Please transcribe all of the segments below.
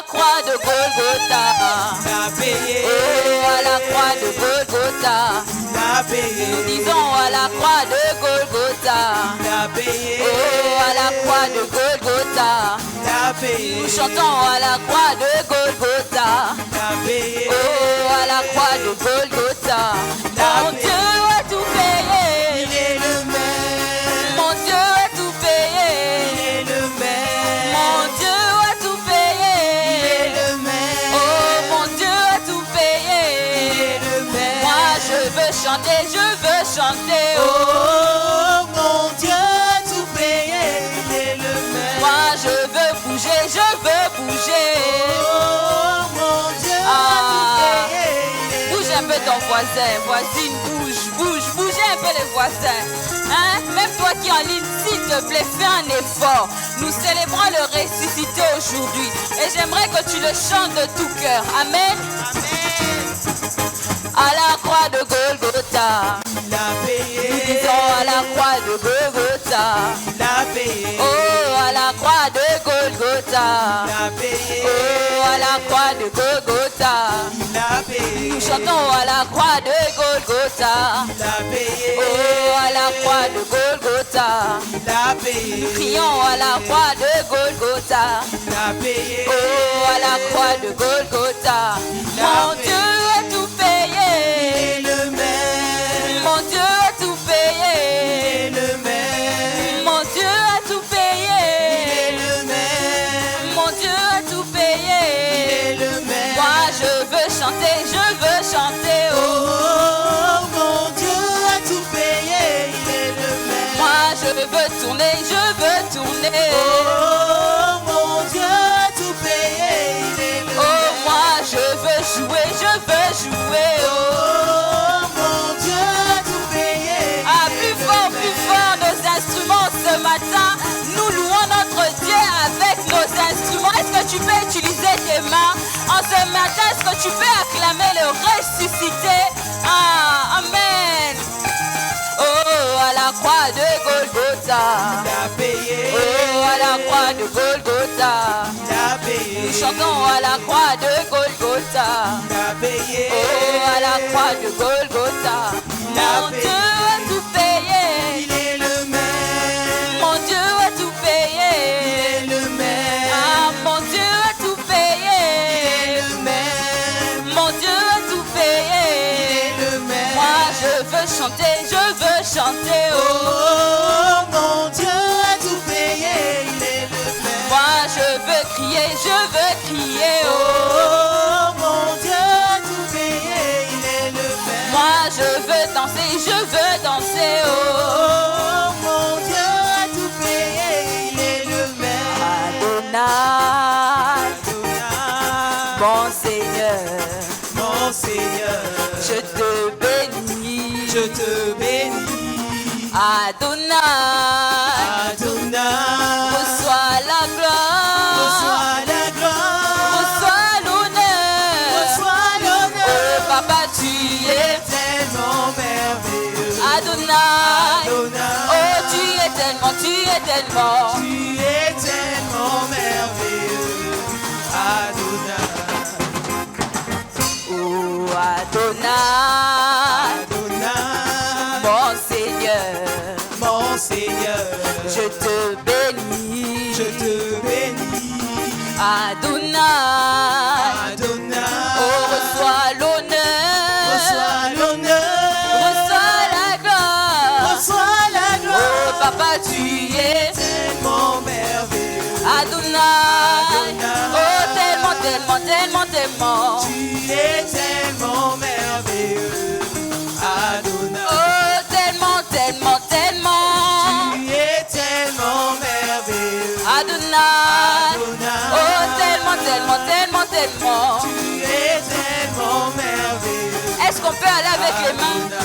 la croix de Golgotha. T'as payé. Oh, à la croix de Golgotha. T'as payé. Nous disons à la croix de Golgotha. T'as payé. Oh, à la croix de Golgotha. T'as payé. Nous chantons à la croix de Golgotha. T'as payé. Oh, à la croix de Golgotha. Mon Dieu a tout payé. Il est le même. Mon Dieu a tout payé. Il est le même. Mon Dieu a tout payé. Il est le même. Oh, mon Dieu a tout payé. Il est le même. Moi je veux chanter, je veux chanter. Oh, mon Dieu a tout payé. Il est le même. Moi je veux bouger, je veux bouger. Oh, mon Dieu a tout payé. Il est Bouge un peu ton voisin, voisine, bouge, bouge, bougez un peu les voisins. Hein? Même toi qui es en ligne, s'il te plaît, fais un effort. Nous célébrons le ressuscité aujourd'hui. Et j'aimerais que tu le chantes de tout cœur. Amen. À la croix de Golgotha. Il a payé. Nous disons à la croix de Golgotha. Il a payé. Oh, à la croix de Golgotha. Il a payé. Oh, à la croix de Golgotha. Il a payé. Nous chantons à la croix de Golgotha. Il a payé. Oh, à la croix de Golgotha. Il a payé. Nous crions à la croix de Golgotha. Il a payé. Oh, à la croix de Golgotha. Mon Dieu a tout payé. Il est le même. Mon Dieu a tout payé. Il est le même. Mon Dieu a tout payé. Il est le même. Mon Dieu a tout payé. Il est le même. Moi je veux chanter, je veux chanter. Oh. Oh, mon Dieu a tout payé. Il est le même. Moi je veux tourner, je veux tourner. Oh, mon Dieu a tout payé. Il est le Oh, même. moi je veux jouer, je veux jouer. Oh. Oh, mon Dieu a tout payé. Ah, plus fort nos instruments ce matin. Nous louons notre Dieu avec nos instruments. Est-ce que tu peux utiliser tes mains en ce matin? Est-ce que tu peux acclamer le ressuscité? Ah, amen. Oh, à la croix de Golgotha. Il a payé. Oh, à la croix de Golgotha. Il a payé. Nous chantons à la croix de Golgotha. Il a payé. Oh, à la croix de Golgotha. Mon Dieu a tout payé. Il est le même. Mon Dieu a tout payé. Il est le même. Ah, mon Dieu a tout Il payé. est le même. Mon Dieu a tout payé. Il est le même. Moi je veux chanter, je veux chanter. Oh. Oh, mon Dieu a tout payé. Il est le même. Moi je veux crier, je veux crier. Oh. Oh, mon Dieu a tout payé. Il est le même. Moi je veux danser, je veux danser. Oh. Oh, mon Dieu a tout payé. Il est le même. Adonai, mon Seigneur, Mon Seigneur, je te bénis. je te bénis. Adonai, Adonai, reçois la gloire, reçois la gloire, reçois l'honneur. reçois l'honneur. Oh papa, tu es Tellement merveilleux. Adonai. Adonai, Oh, tu es tellement, tu es tellement. tu es tellement merveilleux. Adonai, Oh Adonai, Adonai, mon Seigneur, mon Seigneur, je te bénis. je te bénis. Adonai, Adonai, oh reçois l'honneur, reçois l'honneur, reçois la gloire. reçois la Oh gloire. papa, tu es Tellement merveilleux. Adonai. Oh tellement, tellement, tellement, tellement. Tu es tellement merveilleux. Adonai, Oh tellement, tellement, tellement. tu es tellement merveilleux. Adonai. Adonai, Oh tellement, tellement, tellement, tellement. tu es tellement merveilleux. Est-ce qu'on peut aller avec les mains?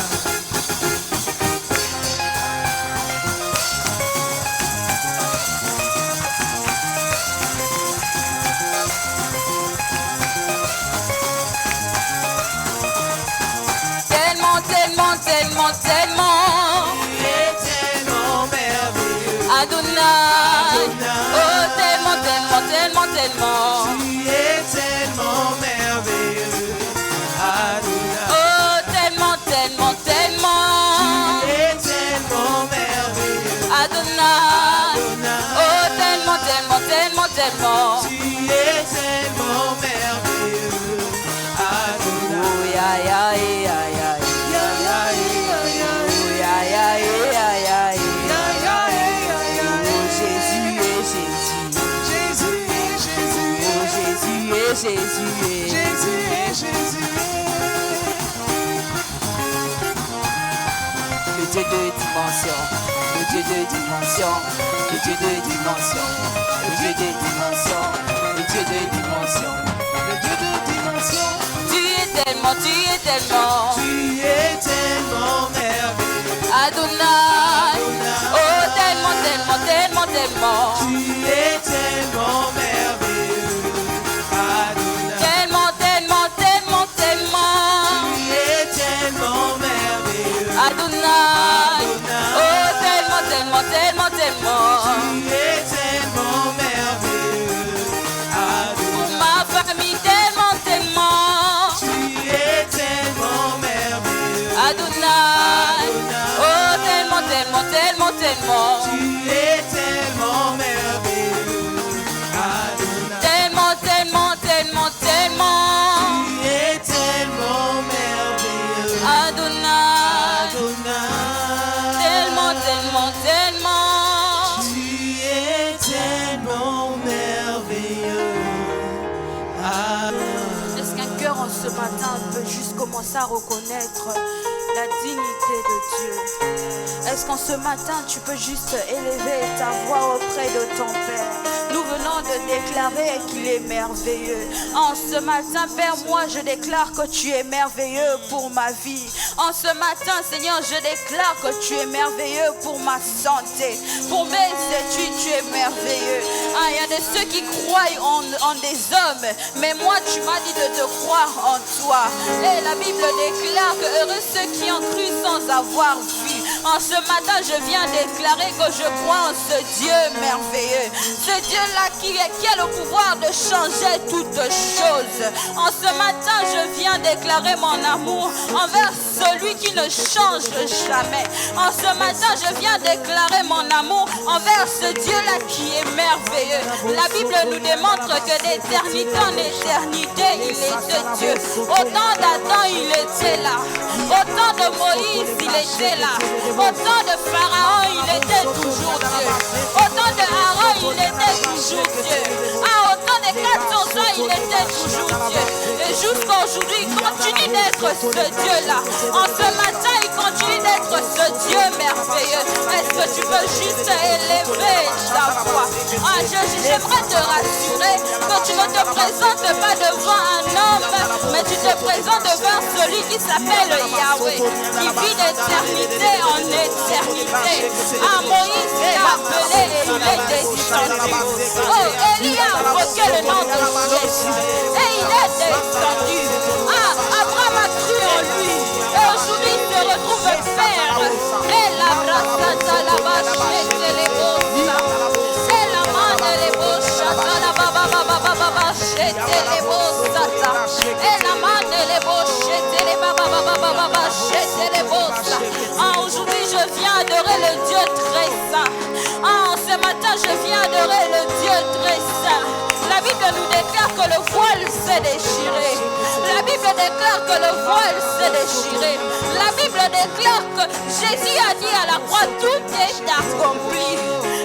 Tellement, tellement, tellement, tellement. Tu es tellement merveilleux. Adonai. Adonai. Oh tellement, tellement, tellement, tellement. Tu es tellement. Tu es tellement merveilleux. Adonai. Oh, ya, ya, ya, ya. Ya, ya, ya, ya. Oh, ya, ya, ya, ya, ya. Ya, ya, ya, ya. Oh, Jésus est Jésus. Jésus est Jésus. Oh, Jésus est Jésus. Jésus est Jésus. Le Dieu de dimension. Le Dieu de dimension. Le Dieu de dimension. Le Dieu de dimension. Le Dieu de dimension. Le Dieu de dimension. Tu es tellement, tu es tellement. Tu es tellement merveilleux. Adonai. Oh, tellement, tellement, tellement, tellement. Tu es tellement merveilleux. Adonai. Tellement, tellement, tellement, tellement. Tu es tellement merveilleux. Adonai. Oh, tellement, tellement, tellement, tellement. Tu es tellement merveilleux. Pour Adonai. ma famille, tellement, tellement. Tu es tellement merveilleux. Adonai. Oh, tellement, tellement, tellement, tellement. Tu es tellement merveilleux. Adonai. Tellement, tellement, tellement, tellement. Tu es tellement merveilleux. Adonai. Adonai. Tellement, tellement, tellement. Tu es tellement merveilleux. Adonai. Est-ce qu'un cœur en ce matin peut juste commencer à reconnaître la dignité de Dieu? Est-ce qu'en ce matin tu peux juste élever ta voix auprès de ton Père? Nous venons de déclarer qu'il est merveilleux. En ce matin, Père, moi je déclare que tu es merveilleux pour ma vie. En ce matin, Seigneur, je déclare que tu es merveilleux pour ma santé. Pour mes études, tu es merveilleux. Ah, il y a de ceux qui croient en des hommes, mais moi tu m'as dit de te croire en toi. Et la Bible déclare que heureux ceux qui ont cru sans avoir vu. En ce matin, je viens déclarer que je crois en ce Dieu merveilleux. Ce Dieu-là qui a le pouvoir de changer toutes choses. En ce matin, je viens déclarer mon amour envers celui qui ne change jamais. En ce matin, je viens déclarer mon amour envers ce Dieu-là qui est merveilleux. La Bible nous démontre que d'éternité en éternité, il était Dieu. Au temps d'Adam, il était là. Au temps de Moïse, il était là. Au temps de Pharaon, il était toujours Dieu. Au temps de Aaron, il était toujours Dieu. Ah, au temps des 400 ans, il était toujours Dieu. Et jusqu'à aujourd'hui, il continue d'être ce Dieu-là. En ce matin, il continue d'être ce Dieu merveilleux. Est-ce que tu peux juste élever ta voix? Ah, j'aimerais te rassurer que tu ne te présentes pas devant un homme, mais tu te présentes devant celui qui s'appelle Yahweh, qui vit d'éternité en éternité. Ah, Moïse t'a appelé et il est descendu. Oh, Élie a invoqué le nom de Jésus et il est descendu. Ah, Abraham a cru en lui et aujourd'hui il se retrouve père. Et la brassata la vache et les bosses. Et la main de les bosses. La baba baba baba et les bosses. Et la main de les bosses. Et les baba baba baba et les bosses. Ah, aujourd'hui je viens adorer le Dieu très saint. Ah, ce matin je viens adorer le Dieu très saint. La Bible nous déclare que le voile s'est déchiré. La Bible déclare que le voile s'est déchiré. La Bible déclare que Jésus a dit à la croix, tout est accompli.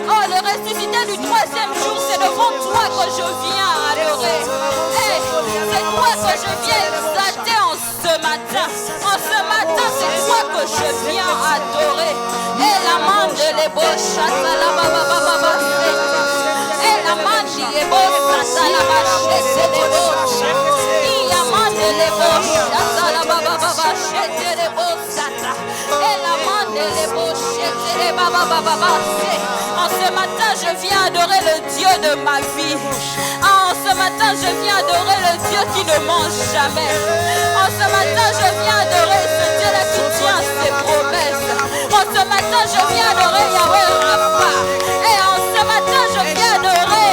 Oh, le ressuscité du 3e jour, c'est devant toi que je viens adorer. Hey, c'est toi que je viens exalter en ce matin. En ce matin, c'est toi que je viens adorer. Et la main de l'ébauche, la baba baba. Et la main de l'ébauche, la baba, c'est l'ébauche. Et la main de l'ébauche, la baba baba, c'est l'ébauche. Et la main de l'ébauche, c'est baba baba. En ce matin, je viens adorer le Dieu de ma vie. En ce matin, je viens adorer le Dieu qui ne mange jamais. En ce matin, je viens adorer ce Dieu-là qui tient ses promesses. En ce matin, je viens adorer Yahweh Rapha. Et en ce matin, je viens adorer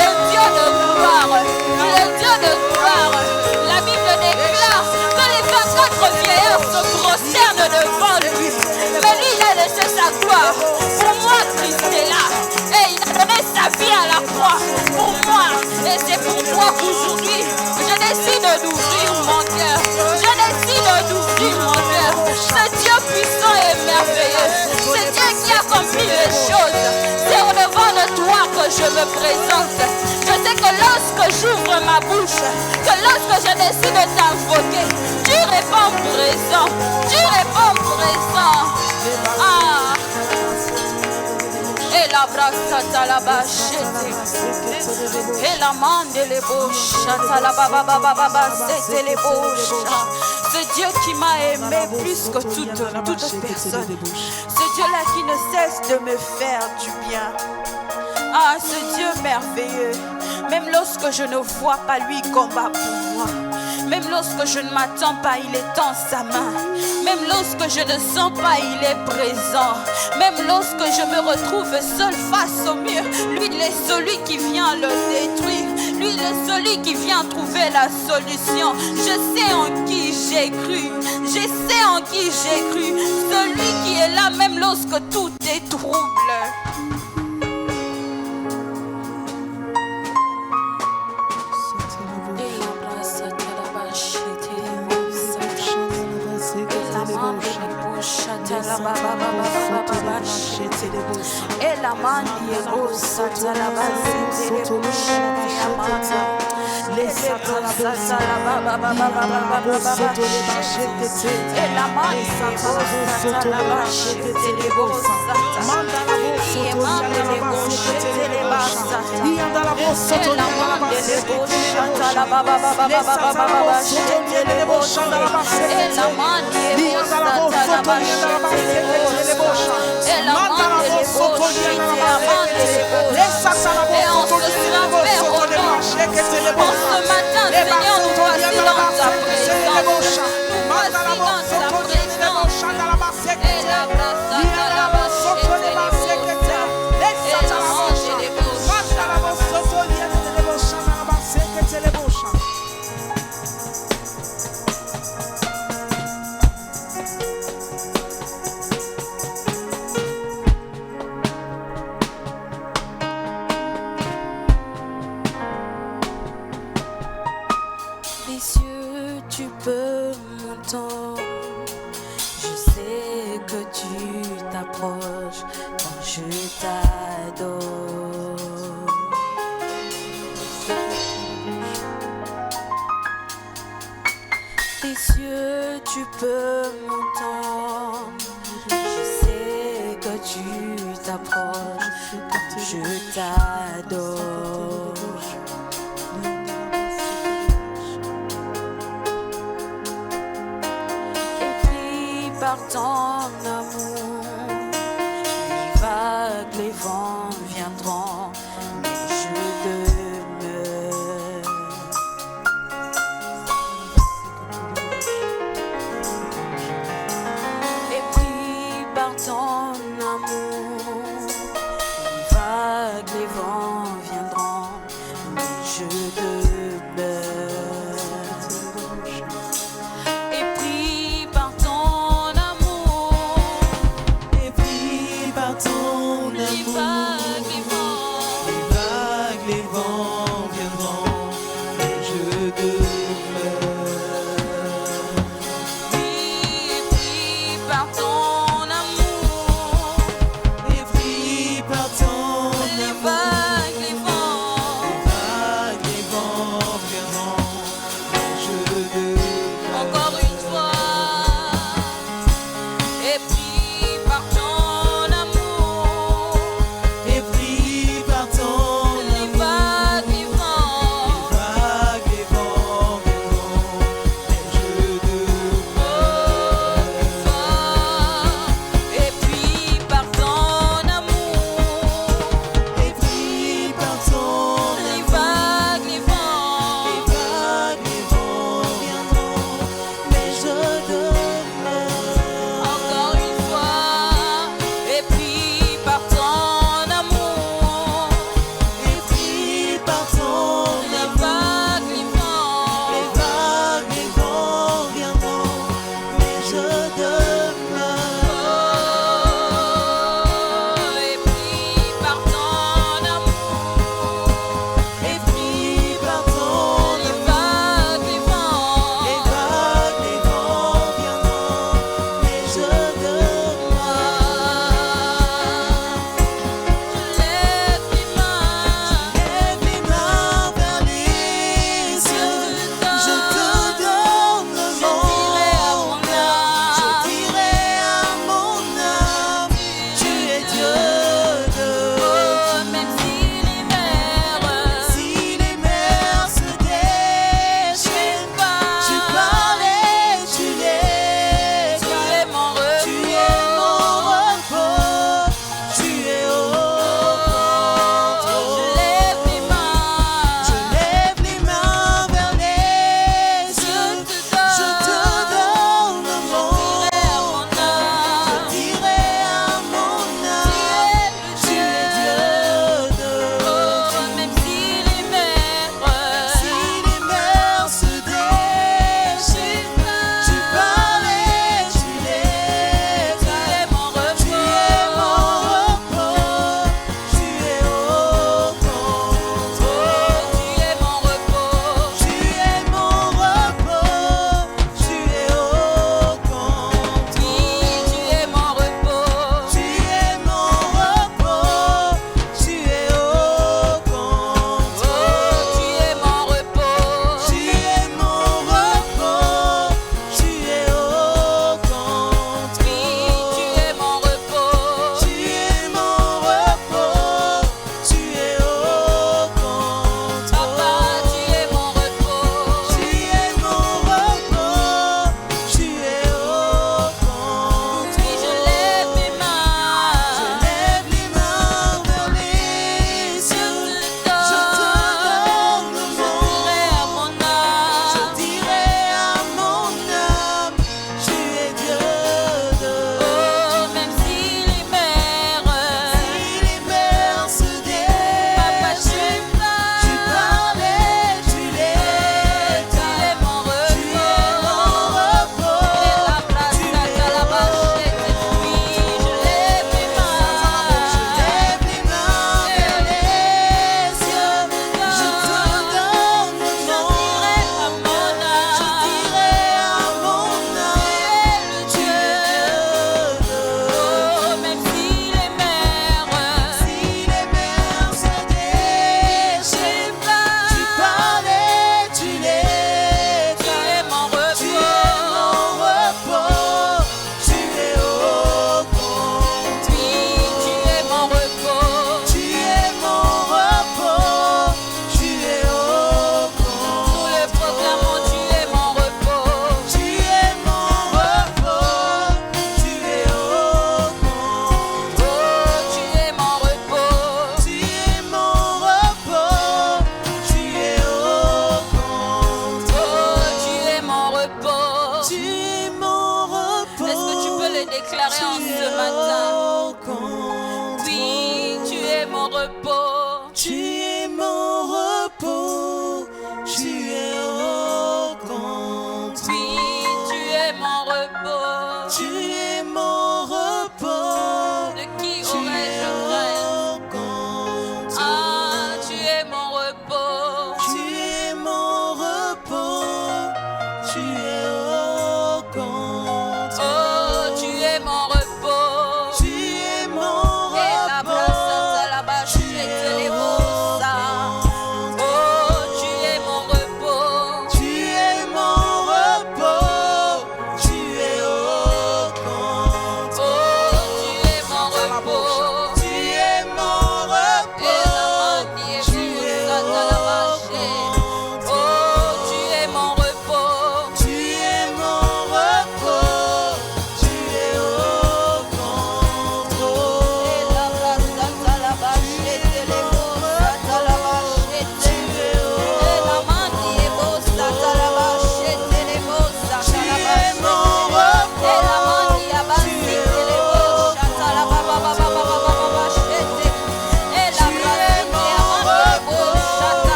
le Dieu de gloire. Le Dieu de gloire. La Bible déclare que les 24 vieillards se prosternent devant lui. Mais lui, il a laissé sa gloire. Pour moi, Christ est là. Et il a donné sa vie à la croix. merveilleux. C'est Dieu qui accomplit les choses. C'est au devant de toi que je me présente. Je sais que lorsque j'ouvre ma bouche, que lorsque je décide de t'invoquer, tu réponds présent. Tu réponds présent. Ah. Et la brassata la bachette. Et la mande les bouches. La baba c'était les bouches. C'est Dieu qui m'a aimé plus que toute personne. Ce Dieu-là qui ne cesse de me faire du bien. Ah, ce Dieu merveilleux. Même lorsque je ne vois pas lui combat pour moi. Même lorsque je ne m'attends pas, il est dans sa main. Même lorsque je ne sens pas, il est présent. Même lorsque je me retrouve seul face au mur, lui, il est celui qui vient le détruire. Lui, il est celui qui vient trouver la solution. Je sais en qui j'ai cru. Je sais en qui j'ai cru. Celui qui est là même lorsque tout est trouble. Et la mandi est grosse, la en ce matin, Seigneur, nous voici dans ta présence. Nous voici dans ta présence. Et la tu peux m'entendre. Je sais que tu t'approches quand je t'adore. Tes yeux, tu peux m'entendre. Je sais que tu t'approches quand je t'adore. Par ton amour, les vagues, les vents viendront, mais je demeure. Et puis par ton amour, les vagues, les vents viendront, mais je demeure. Et puis par ton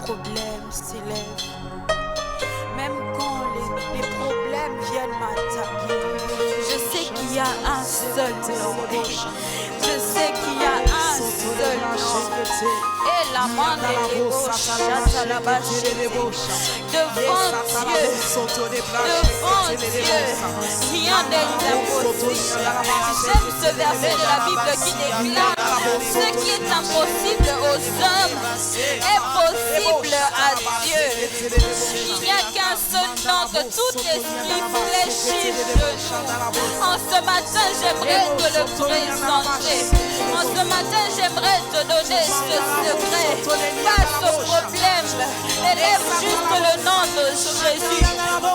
problèmes s'élèvent, même quand les problèmes viennent m'attaquer, Je sais qu'il y a un seul nom. Je sais qu'il y a un seul nom. Et la main de devant Dieu, rien n'est impossible. J'aime ce verset de la Bible qui déclare: ce qui est impossible aux hommes est possible à Dieu. Il n'y a qu'un seul nom que tout esprit fléchisse de nous. En ce matin, j'aimerais te le présenter. En ce matin, j'aimerais te donner ce secret. Face au problème, élève juste le nom de Jésus.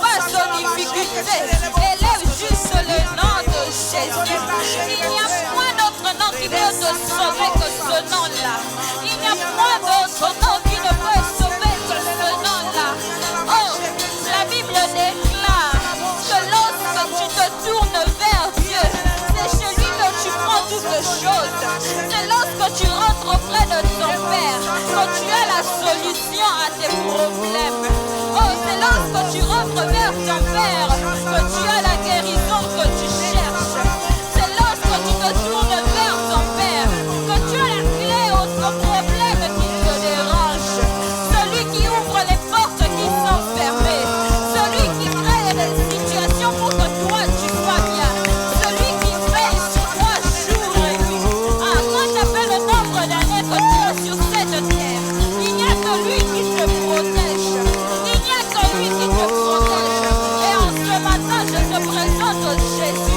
Face aux difficultés, élève juste le nom de Jésus. Il n'y a point d'autre nom qui peut te sauver que ce nom-là. Il n'y a point d'autre nom qui ne peut sauver que ce nom-là. Oh, la Bible déclare que lorsque tu te tournes vers Dieu, c'est chez lui que tu prends toutes choses. C'est lorsque tu rentres auprès de ton Père que tu as la solution à tes problèmes. Oh, c'est lorsque tu rentres vers ton Père que tu as la guérison que tu cherches. C'est lorsque tu te tournes vers ton Père que tu as la clé au problème qui te dérange. Celui qui ouvre les portes qui sont fermées. Celui qui crée des situations pour que toi tu sois bien. Celui qui veille sur toi jour et nuit. Ah, quand j'appelle le nombre d'années que tu as sur cette terre, il n'y a que lui qui te protège. Il n'y a que lui qui te protège. Et en ce matin, je te présente Jésus.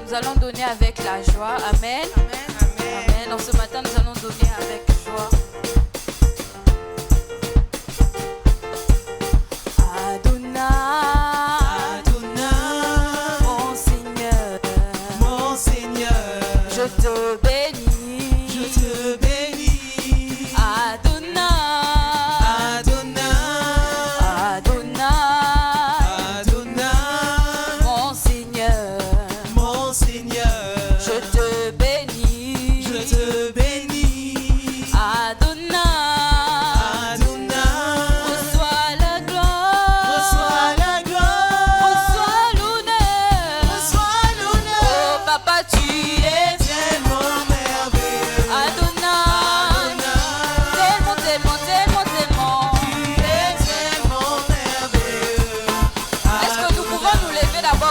nous allons donner avec la joie. Amen. Amen. En ce matin, nous allons donner avec joie. Je te bénis, Adonai, mon Seigneur, je te bénis, Adonai, reçois la gloire, reçois l'honneur, oh papa tu es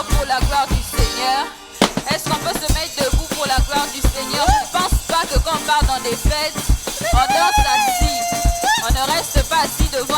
pour la gloire du Seigneur. Est-ce qu'on peut se mettre debout pour la gloire du Seigneur? Je ne pense pas que quand on part dans des fêtes, on danse assis. On ne reste pas assis devant